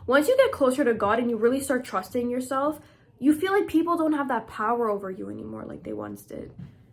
once you get closer to God and you really start trusting yourself, you feel like people don't have that power over you anymore like they once did.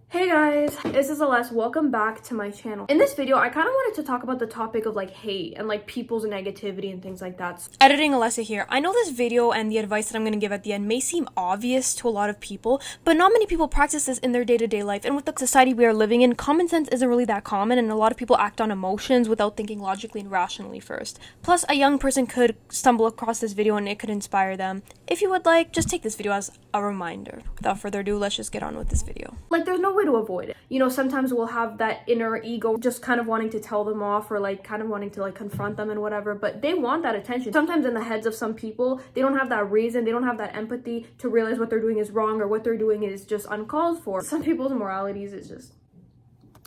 Hey guys, this is Celeste. Welcome back to my channel. In this video, I kind of wanted to talk about the topic of like hate and like people's negativity and things like that. Editing Alessa here. I know this video and the advice that I'm going to give at the end may seem obvious to a lot of people, but not many people practice this in their day-to-day life. And with the society we are living in, common sense isn't really that common, and a lot of people act on emotions without thinking logically and rationally first. Plus, a young person could stumble across this video and it could inspire them. If you would like, just take this video as a reminder. Without further ado, let's just get on with this video. Like, there's no way to avoid it. You know, sometimes we'll have that inner ego just kind of wanting to tell them off or like kind of wanting to like confront them and whatever, but they want that attention. Sometimes in the heads of some people, they don't have that reason, they don't have that empathy to realize what they're doing is wrong or what they're doing is just uncalled for. Some people's moralities is just...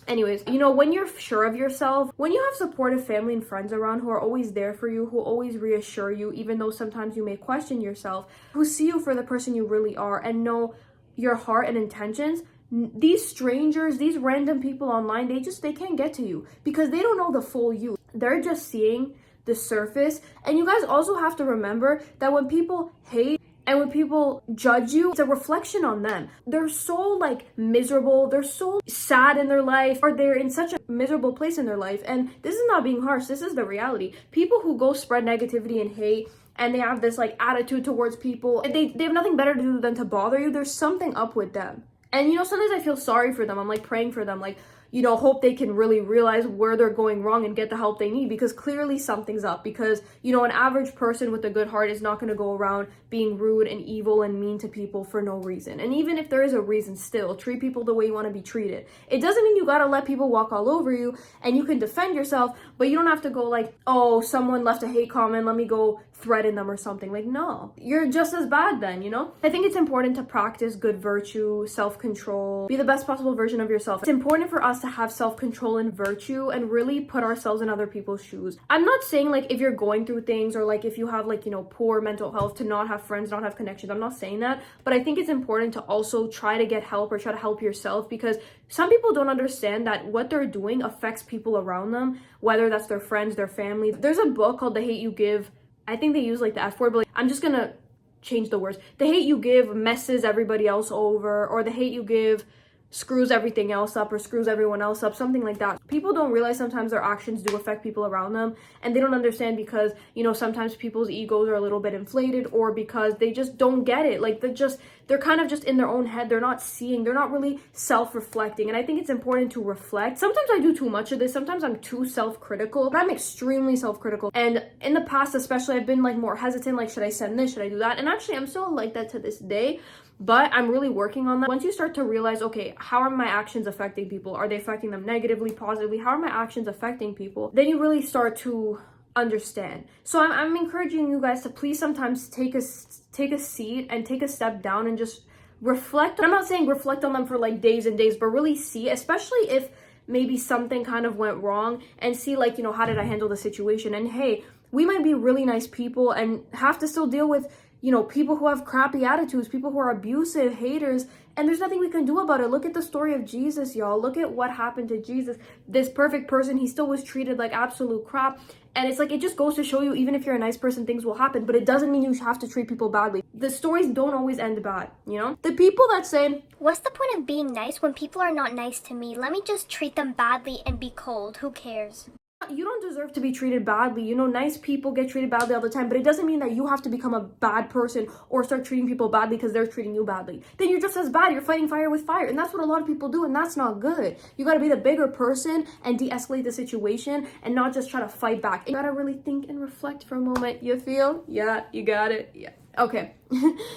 Anyways, you know, when you're sure of yourself, when you have supportive family and friends around who are always there for you, who always reassure you, even though sometimes you may question yourself, who see you for the person you really are and know your heart and intentions, these strangers, these random people online, they can't get to you because they don't know the full you. They're just seeing the surface. And you guys also have to remember that when people hate and when people judge you, it's a reflection on them. They're so like miserable, they're so sad in their life, or they're in such a miserable place in their life. And this is not being harsh, this is the reality. People who go spread negativity and hate and they have this like attitude towards people, they have nothing better to do than to bother you. There's something up with them. And, you know, sometimes I feel sorry for them. I'm, like, praying for them. Like, you know, hope they can really realize where they're going wrong and get the help they need. Because clearly something's up. Because, you know, an average person with a good heart is not going to go around being rude and evil and mean to people for no reason. And even if there is a reason still, treat people the way you want to be treated. It doesn't mean you got to let people walk all over you and you can defend yourself. But you don't have to go like, oh, someone left a hate comment, let me go threaten them or something. Like, no, you're just as bad then, you know? I think it's important to practice good virtue, self-control, be the best possible version of yourself. It's important for us to have self-control and virtue and really put ourselves in other people's shoes. I'm not saying like if you're going through things or like if you have like, you know, poor mental health to not have friends, not have connections. I'm not saying that, but I think it's important to also try to get help or try to help yourself because some people don't understand that what they're doing affects people around them, whether that's their friends, their family. There's a book called The Hate U Give. I think they use like the F word, but like, I'm just gonna change the words. The hate you give messes everybody else over, or the hate you give screws everything else up or screws everyone else up, something like that. People don't realize sometimes their actions do affect people around them, and they don't understand because, you know, sometimes people's egos are a little bit inflated or because they just don't get it. Like they're kind of just in their own head. They're not seeing, they're not really self-reflecting. And I think it's important to reflect. Sometimes I do too much of this. Sometimes I'm too self-critical, but I'm extremely self-critical. And in the past, especially, I've been like more hesitant, like, should I send this? Should I do that? And actually, I'm still like that to this day. But I'm really working on that. Once you start to realize, okay, how are my actions affecting people? Are they affecting them negatively, positively? How are my actions affecting people? Then you really start to understand. So I'm encouraging you guys to please sometimes take a seat and take a step down and just reflect. I'm not saying reflect on them for like days and days, but really see, especially if maybe something kind of went wrong, and see like, you know, how did I handle the situation? And hey, we might be really nice people and have to still deal with, you know, people who have crappy attitudes, people who are abusive, haters, and there's nothing we can do about it. Look at the story of Jesus, y'all. Look at what happened to Jesus. This perfect person, he still was treated like absolute crap. And it's like, it just goes to show you, even if you're a nice person, things will happen, but it doesn't mean you have to treat people badly. The stories don't always end bad, you know? The people that say, what's the point of being nice when people are not nice to me? Let me just treat them badly and be cold. Who cares? you don't deserve to be treated badly. You know, nice people get treated badly all the time, but it doesn't mean that you have to become a bad person or start treating people badly because they're treating you badly. Then you're just as bad. You're fighting fire with fire. And that's what a lot of people do, and that's not good. You got to be the bigger person and de-escalate the situation and not just try to fight back. You got to really think and reflect for a moment. You feel? Yeah, you got it. Yeah. Okay.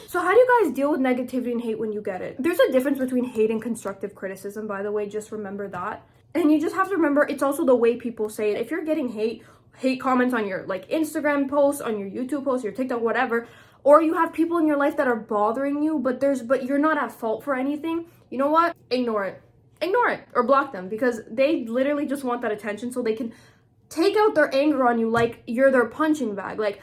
So how do you guys deal with negativity and hate when you get it? There's a difference between hate and constructive criticism, by the way. Just remember that. And you just have to remember, it's also the way people say it. If you're getting hate comments on your like Instagram posts, on your YouTube posts, your TikTok, whatever, or you have people in your life that are bothering you, but you're not at fault for anything, you know what? Ignore it. Ignore it or block them, because they literally just want that attention so they can take out their anger on you like you're their punching bag. Like,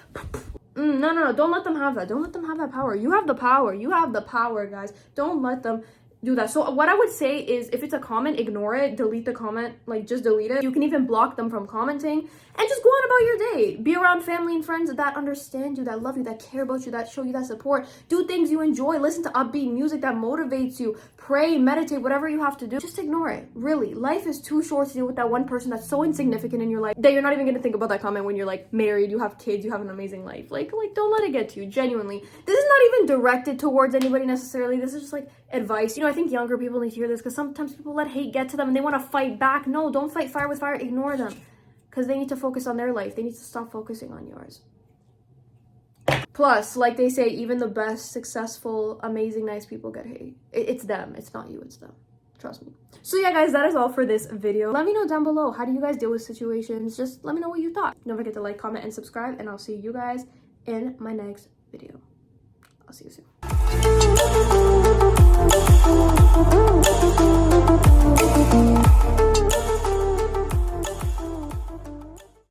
no, don't let them have that. Don't let them have that power. You have the power. You have the power, guys. Don't let them do that. So what I would say is, if it's a comment, ignore it, delete the comment, like just delete it. You can even block them from commenting and just go on about your day. Be around family and friends that understand you, that love you, that care about you, that show you that support. Do things you enjoy. Listen to upbeat music that motivates you. Pray, meditate, whatever you have to do. Just ignore it. Really, life is too short to deal with that one person that's so insignificant in your life that you're not even gonna think about that comment when you're like married, you have kids, you have an amazing life. Like don't let it get to you. Genuinely, this is not even directed towards anybody necessarily. This is just like advice. You know, I think younger people need to hear this, because sometimes people let hate get to them and they want to fight back. No, don't fight fire with fire. Ignore them, because they need to focus on their life. They need to stop focusing on yours. Plus, like they say, even the best, successful, amazing, nice people get hate. It's them. It's not you. It's them. Trust me. So yeah, guys, that is all for this video. Let me know down below, how do you guys deal with situations? Just let me know what you thought. Don't forget to like, comment, and subscribe, and I'll see you guys in my next video. I'll see you soon.